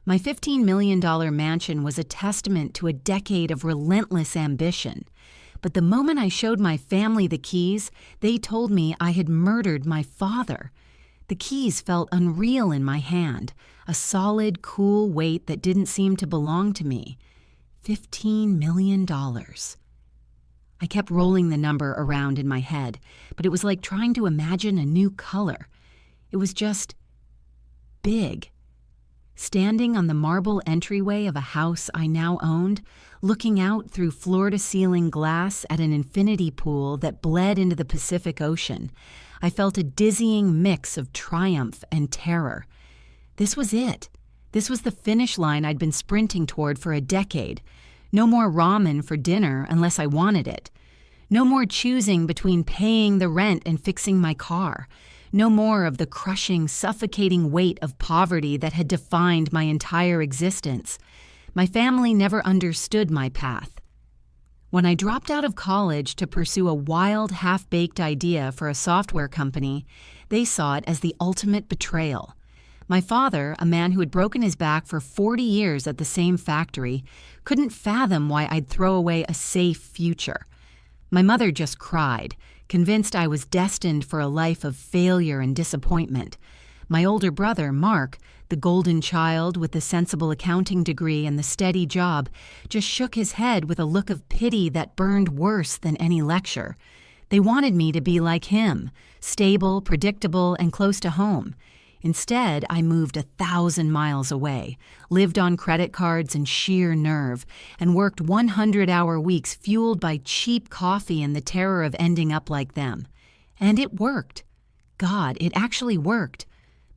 My $15 million mansion was a testament to a decade of relentless ambition. But the moment I showed my family the keys, they told me I had murdered my father. The keys felt unreal in my hand, a solid, cool weight that didn't seem to belong to me. $15 million. I kept rolling the number around in my head, but it was like trying to imagine a new color. It was just big. Standing on the marble entryway of a house I now owned, looking out through floor-to-ceiling glass at an infinity pool that bled into the Pacific Ocean, I felt a dizzying mix of triumph and terror. This was it. This was the finish line I'd been sprinting toward for a decade. No more ramen for dinner unless I wanted it. No more choosing between paying the rent and fixing my car. No more of the crushing, suffocating weight of poverty that had defined my entire existence. My family never understood my path. When I dropped out of college to pursue a wild, half-baked idea for a software company, they saw it as the ultimate betrayal. My father, a man who had broken his back for 40 years at the same factory, couldn't fathom why I'd throw away a safe future. My mother just cried, convinced I was destined for a life of failure and disappointment. My older brother, Mark, the golden child with the sensible accounting degree and the steady job, just shook his head with a look of pity that burned worse than any lecture. They wanted me to be like him, stable, predictable, and close to home. Instead, I moved 1,000 miles away, lived on credit cards and sheer nerve, and worked 100-hour weeks fueled by cheap coffee and the terror of ending up like them. And it worked. God, it actually worked.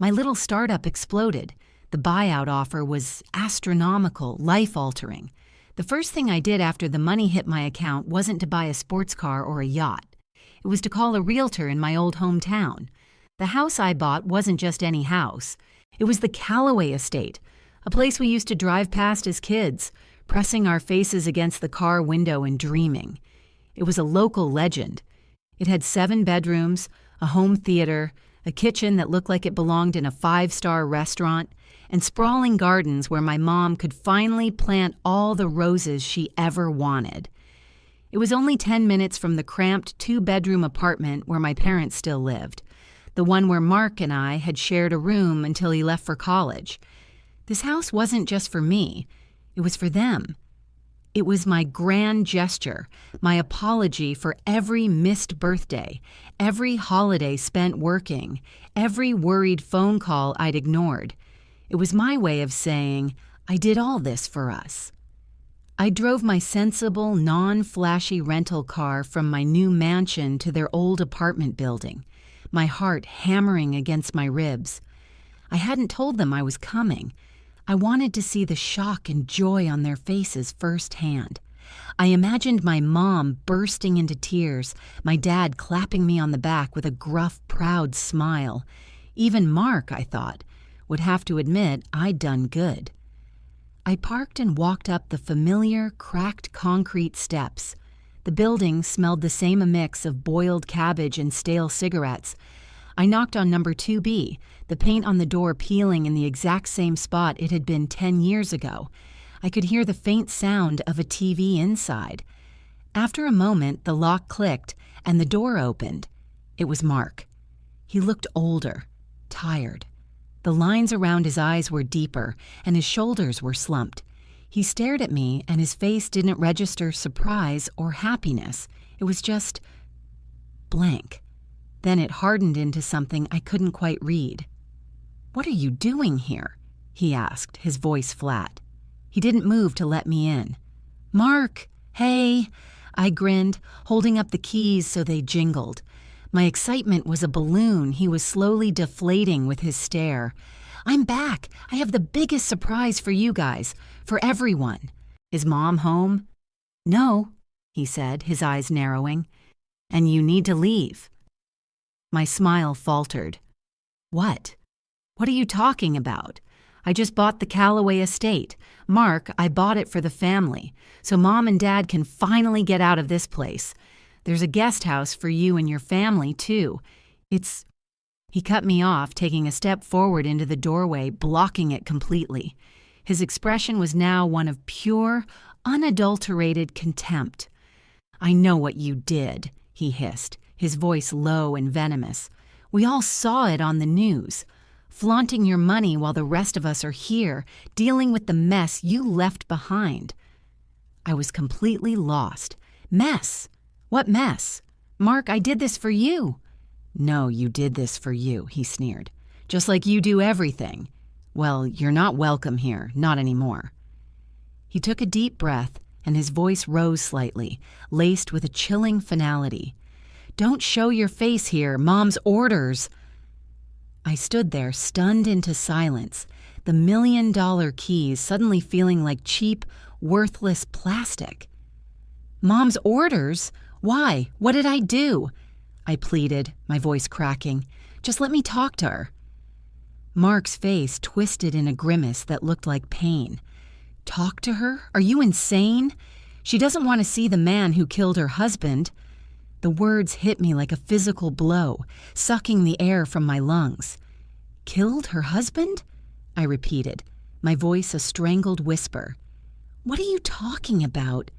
My little startup exploded. The buyout offer was astronomical, life-altering. The first thing I did after the money hit my account wasn't to buy a sports car or a yacht. It was to call a realtor in my old hometown. The house I bought wasn't just any house. It was the Callaway Estate, a place we used to drive past as kids, pressing our faces against the car window and dreaming. It was a local legend. It had 7 bedrooms, a home theater, a kitchen that looked like it belonged in a 5-star restaurant, and sprawling gardens where my mom could finally plant all the roses she ever wanted. It was only 10 minutes from the cramped 2-bedroom apartment where my parents still lived, the one where Mark and I had shared a room until he left for college. This house wasn't just for me. It was for them. It was my grand gesture, my apology for every missed birthday, every holiday spent working, every worried phone call I'd ignored. It was my way of saying, I did all this for us. I drove my sensible, non-flashy rental car from my new mansion to their old apartment building, my heart hammering against my ribs. I hadn't told them I was coming. I wanted to see the shock and joy on their faces firsthand. I imagined my mom bursting into tears, my dad clapping me on the back with a gruff, proud smile. Even Mark, I thought, would have to admit I'd done good. I parked and walked up the familiar, cracked concrete steps. The building smelled the same mix of boiled cabbage and stale cigarettes. I knocked on number 2B, the paint on the door peeling in the exact same spot it had been 10 years ago. I could hear the faint sound of a TV inside. After a moment, the lock clicked and the door opened. It was Mark. He looked older, tired. The lines around his eyes were deeper and his shoulders were slumped. He stared at me and his face didn't register surprise or happiness. It was just blank. Then it hardened into something I couldn't quite read. "What are you doing here?" he asked, his voice flat. He didn't move to let me in. "Mark, hey," I grinned, holding up the keys so they jingled. My excitement was a balloon he was slowly deflating with his stare. "I'm back. I have the biggest surprise for you guys, for everyone." "Is Mom home?" "No," he said, his eyes narrowing. "And you need to leave." My smile faltered. "What? What are you talking about? I just bought the Callaway Estate. Mark, I bought it for the family, so Mom and Dad can finally get out of this place. There's a guest house for you and your family, too. It's..." He cut me off, taking a step forward into the doorway, blocking it completely. His expression was now one of pure, unadulterated contempt. "I know what you did," he hissed, his voice low and venomous. "We all saw it on the news. Flaunting your money while the rest of us are here, dealing with the mess you left behind." I was completely lost. Mess? What mess? "Mark, I did this for you." "No, you did this for you," he sneered. "Just like you do everything. Well, you're not welcome here, not anymore." He took a deep breath, and his voice rose slightly, laced with a chilling finality. "Don't show your face here. Mom's orders." I stood there, stunned into silence, the $1,000,000 keys suddenly feeling like cheap, worthless plastic. "Mom's orders? Why? What did I do?" I pleaded, my voice cracking. "Just let me talk to her." Mark's face twisted in a grimace that looked like pain. "Talk to her? Are you insane? She doesn't want to see the man who killed her husband." The words hit me like a physical blow, sucking the air from my lungs. "Killed her husband?" I repeated, my voice a strangled whisper. "What are you talking about?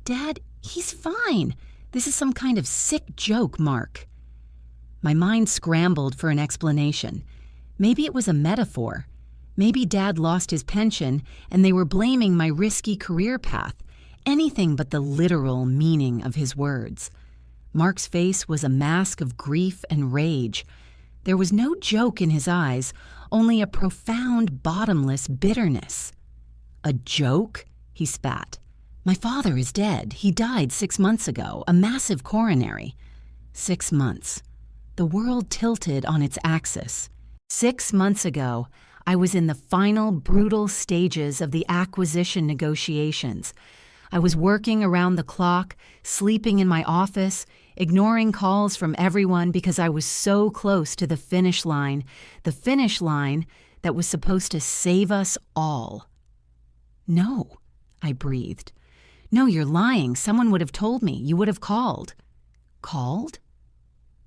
Dad, he's fine. This is some kind of sick joke, Mark." My mind scrambled for an explanation. Maybe it was a metaphor. Maybe Dad lost his pension and they were blaming my risky career path. Anything but the literal meaning of his words. Mark's face was a mask of grief and rage. There was no joke in his eyes, only a profound, bottomless bitterness. "A joke?" he spat. "My father is dead. He died 6 months ago, a massive coronary." 6 months. The world tilted on its axis. 6 months ago, I was in the final brutal stages of the acquisition negotiations. I was working around the clock, sleeping in my office, ignoring calls from everyone because I was so close to the finish line that was supposed to save us all. "No," I breathed. "No, you're lying. Someone would have told me. You would have called." "Called?"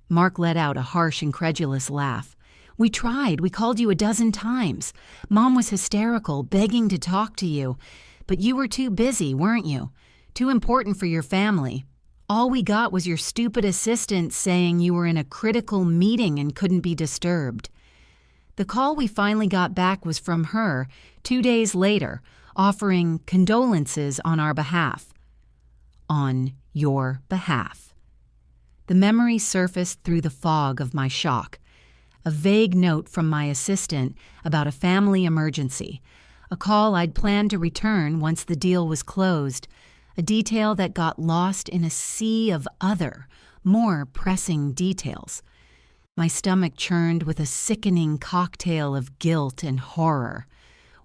Mark let out a harsh, incredulous laugh. "We tried. We called you a dozen times. Mom was hysterical, begging to talk to you. But you were too busy, weren't you? Too important for your family. All we got was your stupid assistant saying you were in a critical meeting and couldn't be disturbed." The call we finally got back was from her 2 days later, offering condolences on our behalf. On your behalf. The memory surfaced through the fog of my shock. A vague note from my assistant about a family emergency, a call I'd planned to return once the deal was closed, a detail that got lost in a sea of other, more pressing details. My stomach churned with a sickening cocktail of guilt and horror.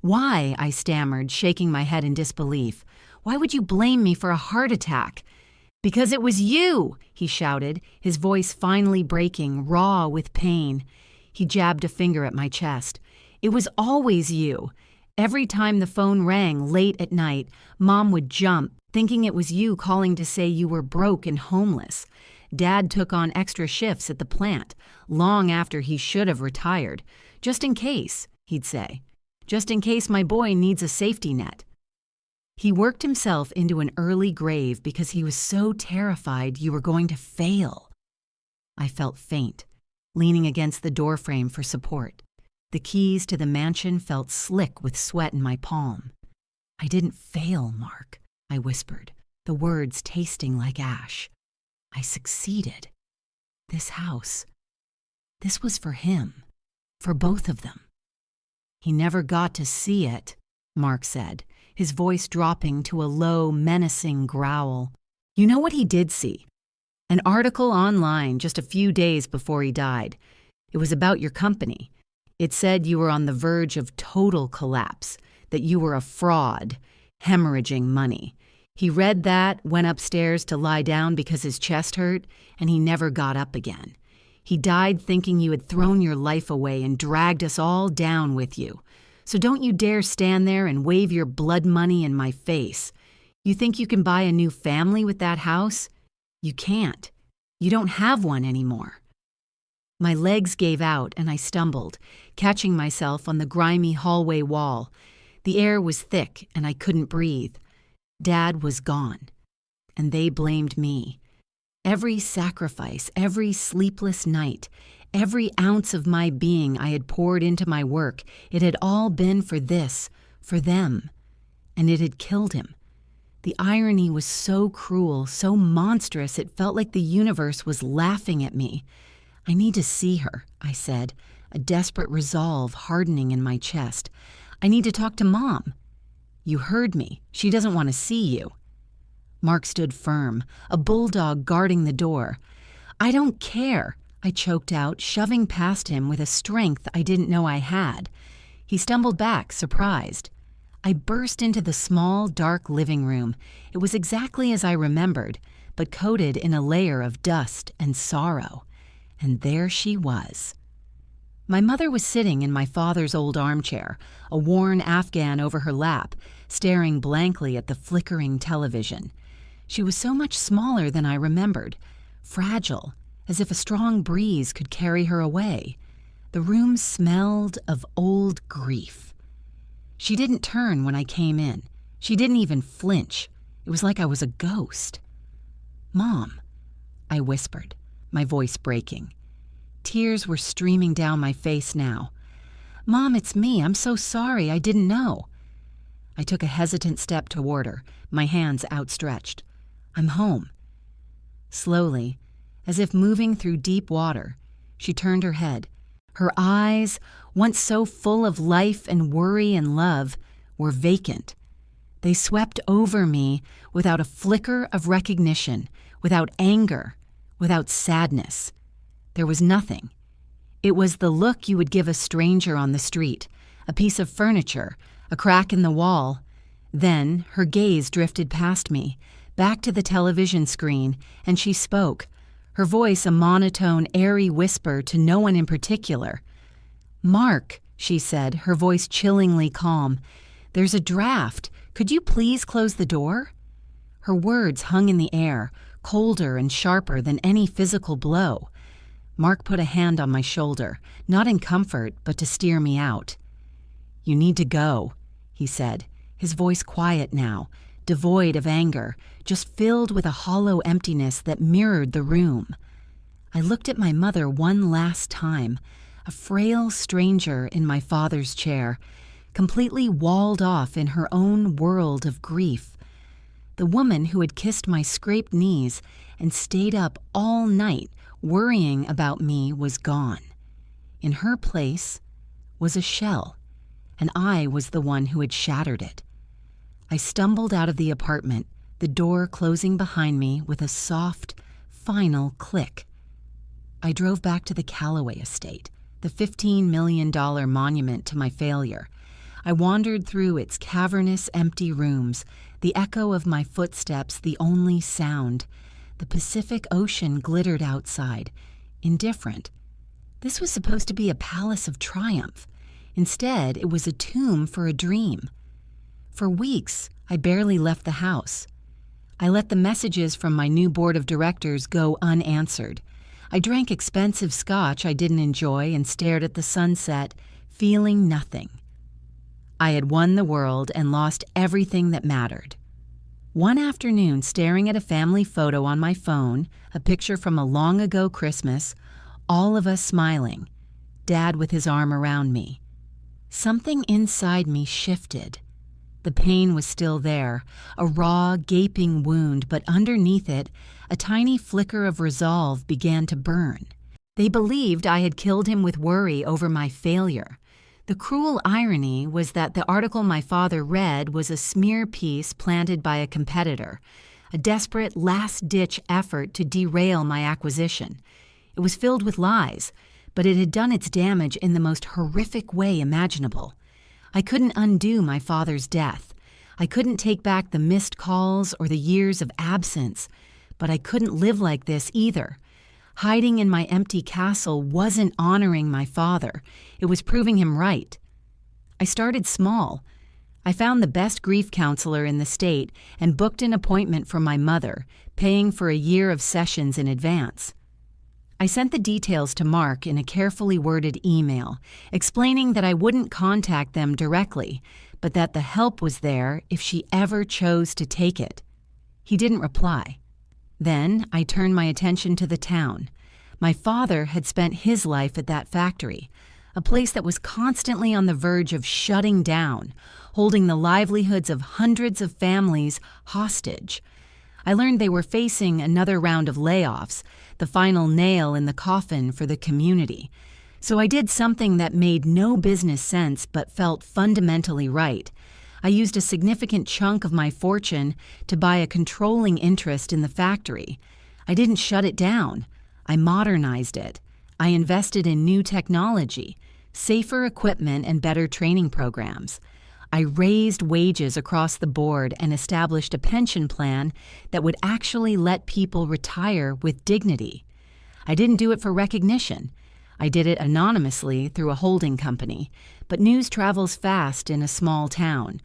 "Why?" I stammered, shaking my head in disbelief. "Why would you blame me for a heart attack?" "Because it was you!" he shouted, his voice finally breaking, raw with pain. He jabbed a finger at my chest. "It was always you. Every time the phone rang late at night, Mom would jump, thinking it was you calling to say you were broke and homeless. Dad took on extra shifts at the plant, long after he should have retired. Just in case, he'd say. Just in case my boy needs a safety net." He worked himself into an early grave because he was so terrified you were going to fail. I felt faint, leaning against the doorframe for support. The keys to the mansion felt slick with sweat in my palm. "I didn't fail, Mark," I whispered, the words tasting like ash. "I succeeded. This house. This was for him. For both of them." "He never got to see it," Mark said, his voice dropping to a low, menacing growl. "You know what he did see? An article online just a few days before he died. It was about your company. It said you were on the verge of total collapse, that you were a fraud, hemorrhaging money. He read that, went upstairs to lie down because his chest hurt, and he never got up again. He died thinking you had thrown your life away and dragged us all down with you. So don't you dare stand there and wave your blood money in my face. You think you can buy a new family with that house? You can't. You don't have one anymore." My legs gave out and I stumbled, catching myself on the grimy hallway wall. The air was thick and I couldn't breathe. Dad was gone, and they blamed me. Every sacrifice, every sleepless night, every ounce of my being I had poured into my work, it had all been for this, for them, and it had killed him. The irony was so cruel, so monstrous, it felt like the universe was laughing at me. "I need to see her," I said, a desperate resolve hardening in my chest. "I need to talk to Mom." "You heard me. She doesn't want to see you." Mark stood firm, a bulldog guarding the door. "I don't care," I choked out, shoving past him with a strength I didn't know I had. He stumbled back, surprised. I burst into the small, dark living room. It was exactly as I remembered, but coated in a layer of dust and sorrow. And there she was. My mother was sitting in my father's old armchair, a worn Afghan over her lap, staring blankly at the flickering television. She was so much smaller than I remembered, fragile, as if a strong breeze could carry her away. The room smelled of old grief. She didn't turn when I came in. She didn't even flinch. It was like I was a ghost. "Mom," I whispered, my voice breaking. Tears were streaming down my face now. "Mom, it's me. I'm so sorry. I didn't know." I took a hesitant step toward her, my hands outstretched. "I'm home." Slowly, as if moving through deep water, she turned her head. Her eyes, once so full of life and worry and love, were vacant. They swept over me without a flicker of recognition, without anger, without sadness. There was nothing. It was the look you would give a stranger on the street, a piece of furniture, a crack in the wall. Then her gaze drifted past me, back to the television screen, and she spoke, her voice a monotone, airy whisper to no one in particular. "Mark," she said, her voice chillingly calm, "there's a draft. Could you please close the door?" Her words hung in the air, colder and sharper than any physical blow. Mark put a hand on my shoulder, not in comfort, but to steer me out. "You need to go," he said, his voice quiet now, devoid of anger, just filled with a hollow emptiness that mirrored the room. I looked at my mother one last time, a frail stranger in my father's chair, completely walled off in her own world of grief. The woman who had kissed my scraped knees and stayed up all night worrying about me was gone. In her place was a shell, and I was the one who had shattered it. I stumbled out of the apartment, the door closing behind me with a soft, final click. I drove back to the Calloway estate, the $15 million monument to my failure. I wandered through its cavernous, empty rooms, the echo of my footsteps the only sound. The Pacific Ocean glittered outside, indifferent. This was supposed to be a palace of triumph. Instead, it was a tomb for a dream. For weeks, I barely left the house. I let the messages from my new board of directors go unanswered. I drank expensive scotch I didn't enjoy and stared at the sunset, feeling nothing. I had won the world and lost everything that mattered. One afternoon, staring at a family photo on my phone, a picture from a long ago Christmas, all of us smiling, Dad with his arm around me. Something inside me shifted. The pain was still there, a raw, gaping wound, but underneath it, a tiny flicker of resolve began to burn. They believed I had killed him with worry over my failure. The cruel irony was that the article my father read was a smear piece planted by a competitor, a desperate last-ditch effort to derail my acquisition. It was filled with lies, but it had done its damage in the most horrific way imaginable. I couldn't undo my father's death. I couldn't take back the missed calls or the years of absence, but I couldn't live like this either. Hiding in my empty castle wasn't honoring my father. It was proving him right. I started small. I found the best grief counselor in the state and booked an appointment for my mother, paying for a year of sessions in advance. I sent the details to Mark in a carefully worded email, explaining that I wouldn't contact them directly, but that the help was there if she ever chose to take it. He didn't reply. Then I turned my attention to the town. My father had spent his life at that factory, a place that was constantly on the verge of shutting down, holding the livelihoods of hundreds of families hostage. I learned they were facing another round of layoffs, the final nail in the coffin for the community. So I did something that made no business sense but felt fundamentally right. I used a significant chunk of my fortune to buy a controlling interest in the factory. I didn't shut it down. I modernized it. I invested in new technology, safer equipment, and better training programs. I raised wages across the board and established a pension plan that would actually let people retire with dignity. I didn't do it for recognition. I did it anonymously through a holding company, but news travels fast in a small town.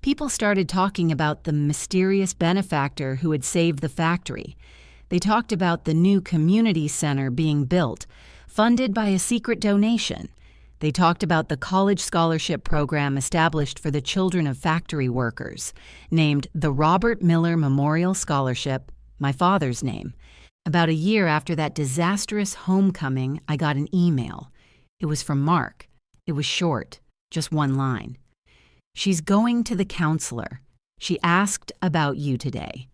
People started talking about the mysterious benefactor who had saved the factory. They talked about the new community center being built, funded by a secret donation. They talked about the college scholarship program established for the children of factory workers, named the Robert Miller Memorial Scholarship, my father's name. About a year after that disastrous homecoming, I got an email. It was from Mark. It was short, just one line. "She's going to the counselor. She asked about you today."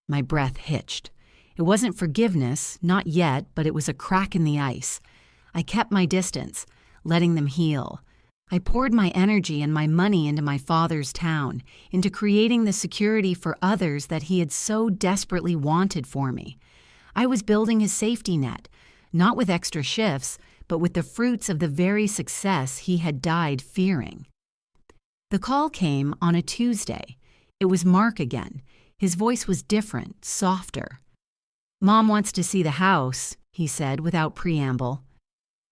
My breath hitched. It wasn't forgiveness, not yet, but it was a crack in the ice. I kept my distance, letting them heal. I poured my energy and my money into my father's town, into creating the security for others that he had so desperately wanted for me. I was building his safety net, not with extra shifts, but with the fruits of the very success he had died fearing. The call came on a Tuesday. It was Mark again. His voice was different, softer. "Mom wants to see the house," he said without preamble.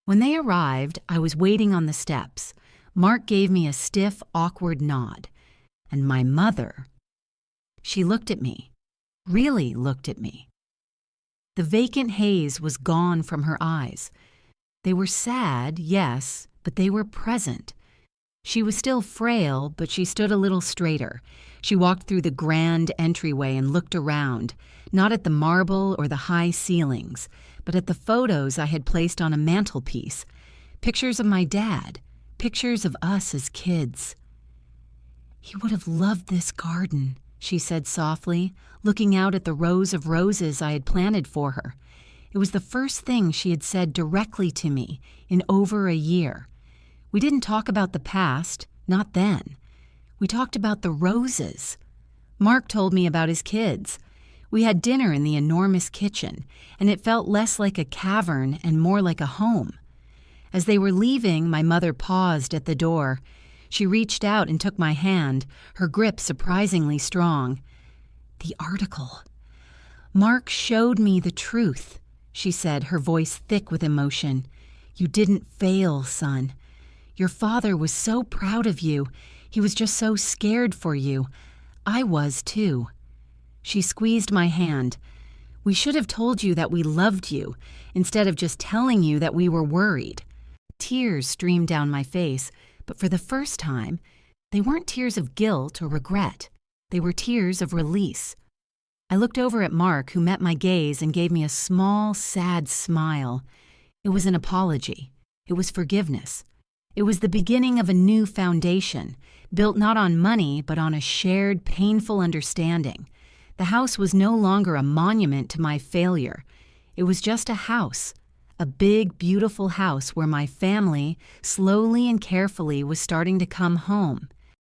When they arrived, I was waiting on the steps. Mark gave me a stiff, awkward nod. And my mother, she looked at me, really looked at me. The vacant haze was gone from her eyes. They were sad, yes, but they were present. She was still frail, but she stood a little straighter. She walked through the grand entryway and looked around, not at the marble or the high ceilings, but at the photos I had placed on a mantelpiece, pictures of my dad, pictures of us as kids. "He would have loved this garden," she said softly, looking out at the rows of roses I had planted for her. It was the first thing she had said directly to me in over a year. We didn't talk about the past, not then. We talked about the roses. Mark told me about his kids. We had dinner in the enormous kitchen, and it felt less like a cavern and more like a home. As they were leaving, my mother paused at the door. She reached out and took my hand, her grip surprisingly strong. "The article. Mark showed me the truth," she said, her voice thick with emotion. "You didn't fail, son. Your father was so proud of you. He was just so scared for you. I was, too." She squeezed my hand. "We should have told you that we loved you, instead of just telling you that we were worried." Tears streamed down my face, but for the first time, they weren't tears of guilt or regret. They were tears of release. I looked over at Mark, who met my gaze and gave me a small, sad smile. It was an apology. It was forgiveness. It was the beginning of a new foundation, built not on money, but on a shared, painful understanding. The house was no longer a monument to my failure. It was just a house, a big, beautiful house where my family, slowly and carefully, was starting to come home.